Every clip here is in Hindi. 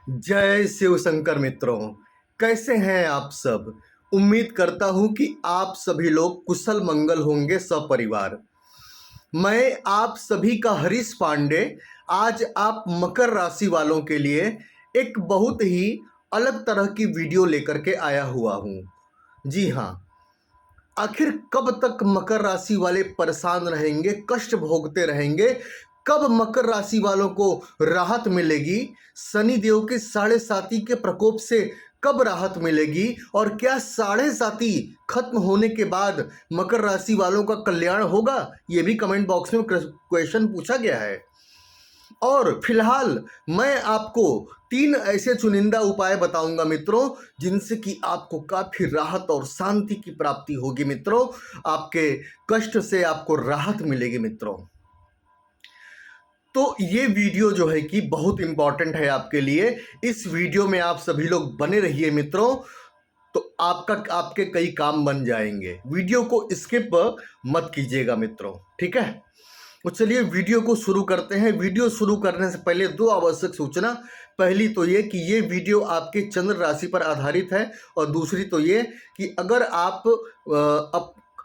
जय शिव शंकर मित्रों। कैसे हैं आप सब। उम्मीद करता हूं कि आप सभी लोग कुशल मंगल होंगे सपरिवार। मैं आप सभी का हरीश पांडे आज आप मकर राशि वालों के लिए एक बहुत ही अलग तरह की वीडियो लेकर के आया हुआ हूं। जी हाँ, आखिर कब तक मकर राशि वाले परेशान रहेंगे, कष्ट भोगते रहेंगे। कब मकर राशि वालों को राहत मिलेगी, शनि देव के साढ़े साती के प्रकोप से कब राहत मिलेगी, और क्या साढ़े साती खत्म होने के बाद मकर राशि वालों का कल्याण होगा, ये भी कमेंट बॉक्स में क्वेश्चन पूछा गया है। और फिलहाल मैं आपको 3 ऐसे चुनिंदा उपाय बताऊंगा मित्रों, जिनसे कि आपको काफी राहत और शांति की प्राप्ति होगी मित्रों। आपके कष्ट से आपको राहत मिलेगी मित्रों। तो ये वीडियो जो है कि बहुत इंपॉर्टेंट है आपके लिए। इस वीडियो में आप सभी लोग बने रहिए मित्रों, तो आपके कई काम बन जाएंगे। वीडियो को स्किप मत कीजिएगा मित्रों, ठीक है। तो चलिए वीडियो को शुरू करते हैं। वीडियो शुरू करने से पहले 2 आवश्यक सूचना। पहली तो ये कि ये वीडियो आपके चंद्र राशि पर आधारित है, और दूसरी तो ये कि अगर आप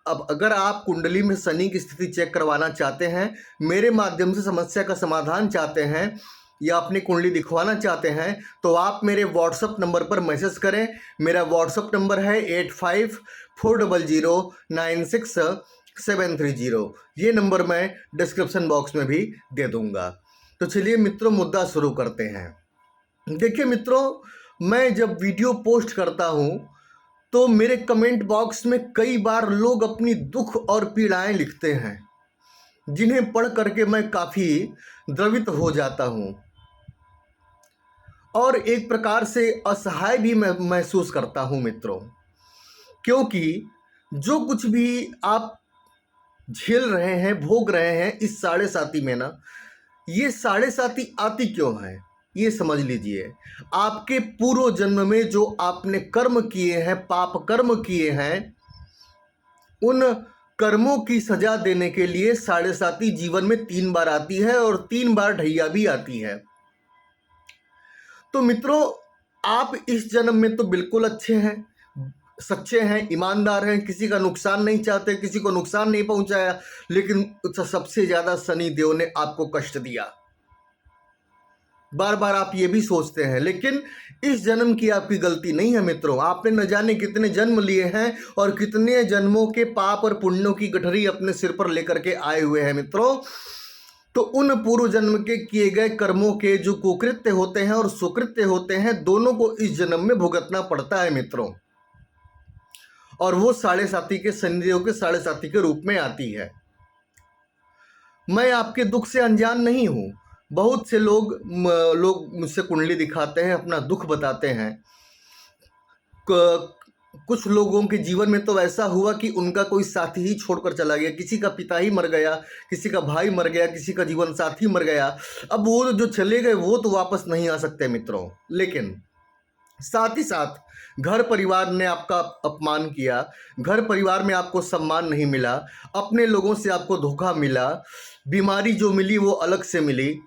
अब अगर आप कुंडली में शनि की स्थिति चेक करवाना चाहते हैं, मेरे माध्यम से समस्या का समाधान चाहते हैं, या अपनी कुंडली दिखवाना चाहते हैं, तो आप मेरे व्हाट्सअप नंबर पर मैसेज करें। मेरा व्हाट्सअप नंबर है 8540096730। ये नंबर मैं डिस्क्रिप्शन बॉक्स में भी दे दूंगा। तो चलिए मित्रों, मुद्दा शुरू करते हैं। देखिए मित्रों, मैं जब वीडियो पोस्ट करता हूं तो मेरे कमेंट बॉक्स में कई बार लोग अपनी दुख और पीड़ाएं लिखते हैं, जिन्हें पढ़ करके मैं काफ़ी द्रवित हो जाता हूं और एक प्रकार से असहाय भी मैं महसूस करता हूं मित्रों। क्योंकि जो कुछ भी आप झेल रहे हैं, भोग रहे हैं इस साढ़े साती में ना, ये साढ़े साती आती क्यों है, ये समझ लीजिए। आपके पूर्व जन्म में जो आपने कर्म किए हैं, पाप कर्म किए हैं, उन कर्मों की सजा देने के लिए साढ़े साती जीवन में 3 बार आती है, और 3 बार ढैया भी आती है। तो मित्रों, आप इस जन्म में तो बिल्कुल अच्छे हैं, सच्चे हैं, ईमानदार हैं, किसी का नुकसान नहीं चाहते, किसी को नुकसान नहीं पहुंचाया, लेकिन सबसे ज्यादा शनि देव ने आपको कष्ट दिया। बार बार आप ये भी सोचते हैं, लेकिन इस जन्म की आपकी गलती नहीं है मित्रों। आपने न जाने कितने जन्म लिए हैं और कितने जन्मों के पाप और पुण्यों की गठरी अपने सिर पर लेकर के आए हुए हैं मित्रों। तो उन पूर्व जन्म के किए गए कर्मों के जो कुकृत्य होते हैं और सुकृत्य होते हैं, दोनों को इस जन्म में भुगतना पड़ता है मित्रों। और वो साढ़े साती के शनिदेव के साढ़े साती के रूप में आती है। मैं आपके दुख से अनजान नहीं हूं। बहुत से लोग मुझसे कुंडली दिखाते हैं, अपना दुख बताते हैं। कुछ लोगों के जीवन में तो ऐसा हुआ कि उनका कोई साथी ही छोड़कर चला गया, किसी का पिता ही मर गया, किसी का भाई मर गया, किसी का जीवन साथी मर गया। अब वो जो चले गए वो तो वापस नहीं आ सकते मित्रों, लेकिन साथ ही साथ घर परिवार ने आपका अपमान किया, घर परिवार में आपको सम्मान नहीं मिला, अपने लोगों से आपको धोखा मिला, बीमारी जो मिली वो अलग से मिली,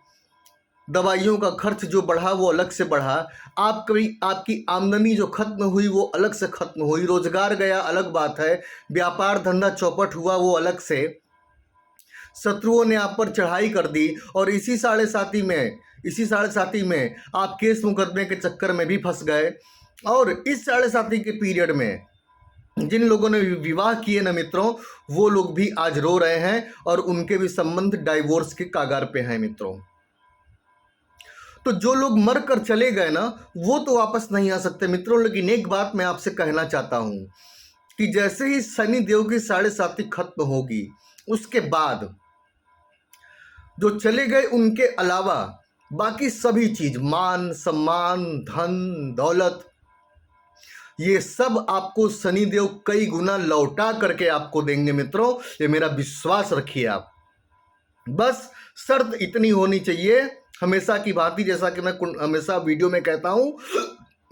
दवाइयों का खर्च जो बढ़ा वो अलग से बढ़ा, आपकी आमदनी जो खत्म हुई वो अलग से खत्म हुई, रोजगार गया अलग बात है, व्यापार धंधा चौपट हुआ वो अलग से, शत्रुओं ने आप पर चढ़ाई कर दी, और इसी साढ़े साती में आप केस मुकदमे के चक्कर में भी फंस गए। और इस साढ़े साती के पीरियड में जिन लोगों ने विवाह किए ना मित्रों, वो लोग भी आज रो रहे हैं, और उनके भी संबंध डाइवोर्स के कागार पे हैं मित्रों। तो जो लोग मर कर चले गए ना, वो तो वापस नहीं आ सकते मित्रों। लेकिन एक बात मैं आपसे कहना चाहता हूं कि जैसे ही शनि देव की साढ़े साती खत्म होगी, उसके बाद जो चले गए उनके अलावा बाकी सभी चीज, मान सम्मान, धन दौलत, ये सब आपको शनिदेव कई गुना लौटा करके आपको देंगे मित्रों। ये मेरा विश्वास रखिए आप। बस शर्त इतनी होनी चाहिए, हमेशा की भांति, जैसा कि मैं हमेशा वीडियो में कहता हूं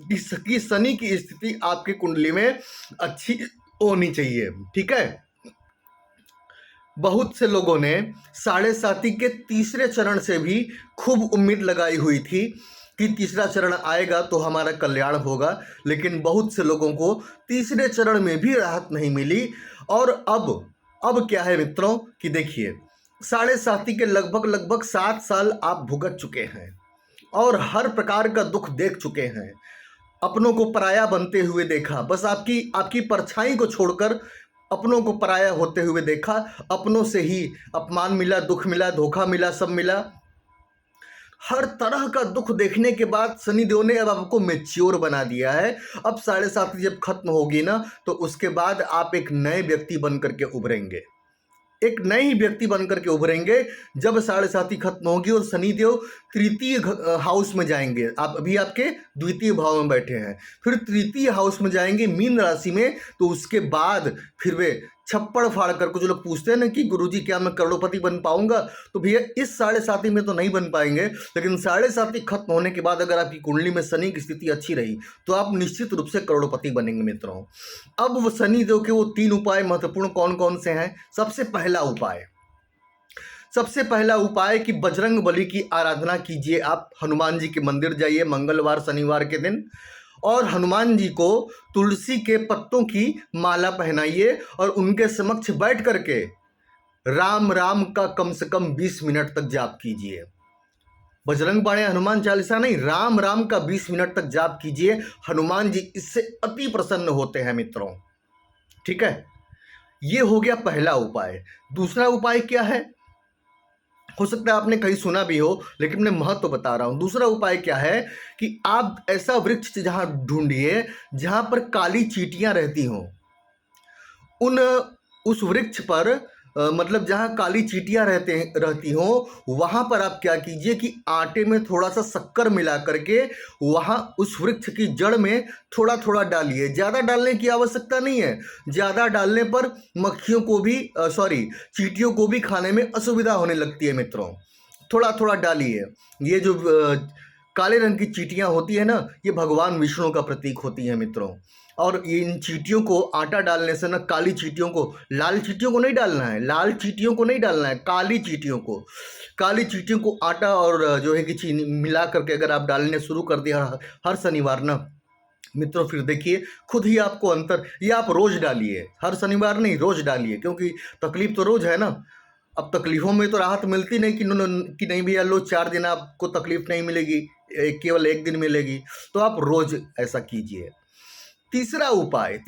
कि शनि की स्थिति आपकी कुंडली में अच्छी होनी चाहिए, ठीक है। बहुत से लोगों ने साढ़े साती के तीसरे चरण से भी खूब उम्मीद लगाई हुई थी कि तीसरा चरण आएगा तो हमारा कल्याण होगा, लेकिन बहुत से लोगों को तीसरे चरण में भी राहत नहीं मिली। और अब क्या है मित्रों कि देखिए, साढ़े साथी के लगभग लगभग 7 साल आप भुगत चुके हैं और हर प्रकार का दुख देख चुके हैं। अपनों को पराया बनते हुए देखा, बस आपकी परछाई को छोड़कर अपनों को पराया होते हुए देखा। अपनों से ही अपमान मिला, दुख मिला, धोखा मिला, सब मिला। हर तरह का दुख देखने के बाद सनी देओल ने अब आपको मैच्योर बना दिया है। अब साढ़े साथी जब खत्म होगी ना, तो उसके बाद आप एक नए व्यक्ति बन करके उभरेंगे, एक नए ही व्यक्ति बनकर के उभरेंगे जब साढ़े साथी खत्म होगी और सनी देओल तृतीय हाउस में जाएंगे। आप अभी आपके द्वितीय भाव में बैठे हैं, फिर तृतीय हाउस में जाएंगे मीन राशि में। तो उसके बाद फिर वे छप्पड़ फाड़ कर, कुछ लोग पूछते हैं ना कि गुरुजी क्या मैं करोड़पति बन पाऊंगा, तो भैया इस साढ़े साथी में तो नहीं बन पाएंगे, लेकिन साढ़े साथी खत्म होने के बाद अगर आपकी कुंडली में शनि की स्थिति अच्छी रही तो आप निश्चित रूप से करोड़पति बनेंगे मित्रों। अब वो शनि देव के वो 3 उपाय महत्वपूर्ण कौन कौन से हैं? सबसे पहला उपाय कि बजरंग बली की आराधना कीजिए। आप हनुमान जी के मंदिर जाइए मंगलवार शनिवार के दिन, और हनुमान जी को तुलसी के पत्तों की माला पहनाइए और उनके समक्ष बैठ करके राम राम का कम से कम 20 मिनट तक जाप कीजिए। बजरंग बाण हनुमान चालीसा नहीं, राम राम का 20 मिनट तक जाप कीजिए। हनुमान जी इससे अति प्रसन्न होते हैं मित्रों। ठीक है, ये हो गया पहला उपाय। दूसरा उपाय क्या है? हो सकता है आपने कहीं सुना भी हो, लेकिन मैं महत्व बता रहा हूं। दूसरा उपाय क्या है कि आप ऐसा वृक्ष जहां ढूंढिए जहां पर काली चींटियां रहती हों। उस वृक्ष पर मतलब जहाँ काली चींटियां रहती हों, वहाँ पर आप क्या कीजिए कि आटे में थोड़ा सा शक्कर मिला करके वहाँ उस वृक्ष की जड़ में थोड़ा थोड़ा डालिए। ज़्यादा डालने की आवश्यकता नहीं है, ज़्यादा डालने पर मक्खियों को भी चींटियों को भी खाने में असुविधा होने लगती है मित्रों। थोड़ा थोड़ा डालिए। ये जो काले रंग की चींटियां होती है ना, ये भगवान विष्णु का प्रतीक होती है मित्रों। और ये इन चींटियों को आटा डालने से ना, काली चींटियों को, लाल चींटियों को नहीं डालना है, लाल चींटियों को नहीं डालना है, काली चींटियों को आटा और जो है कि चीनी मिला करके अगर आप डालने शुरू कर दिया हर शनिवार ना मित्रों, फिर देखिए खुद ही आपको अंतर। ये आप रोज डालिए, हर शनिवार नहीं, रोज डालिए, क्योंकि तकलीफ तो रोज है ना। अब तकलीफों में तो राहत मिलती नहीं कि नहीं भैया लो 4 दिन आपको तकलीफ नहीं मिलेगी, केवल 1 दिन मिलेगी। तो आप रोज ऐसा कीजिए। तीसरा उपाय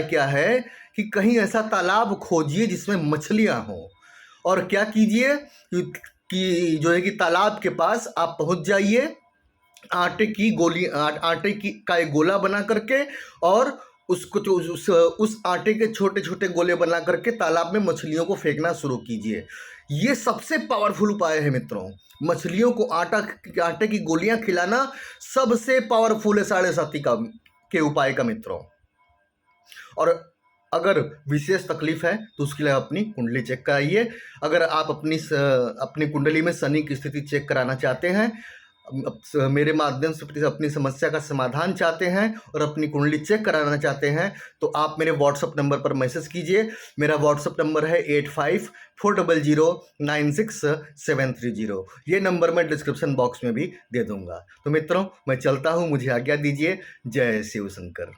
क्या है कि कहीं ऐसा तालाब खोजिए जिसमें मछलियां हों, और क्या कीजिए कि जो है कि तालाब के पास आप पहुंच जाइए, आटे की का एक गोला बना करके, और उसको तो उस आटे के छोटे छोटे गोले बना करके तालाब में मछलियों को फेंकना शुरू कीजिए। ये सबसे पावरफुल उपाय है मित्रों। मछलियों को आटे की गोलियां खिलाना सबसे पावरफुल है साढ़े साथी के उपाय का मित्रों। और अगर विशेष तकलीफ है तो उसके लिए अपनी कुंडली चेक कराइए। अगर आप अपनी कुंडली में शनि की स्थिति चेक कराना चाहते हैं, मेरे माध्यम से अपनी समस्या का समाधान चाहते हैं और अपनी कुंडली चेक कराना चाहते हैं, तो आप मेरे व्हाट्सअप नंबर पर मैसेज कीजिए। मेरा व्हाट्सअप नंबर है 8540096730। ये नंबर मैं डिस्क्रिप्शन बॉक्स में भी दे दूंगा। तो मित्रों, मैं चलता हूँ, मुझे आज्ञा दीजिए। जय शिव शंकर।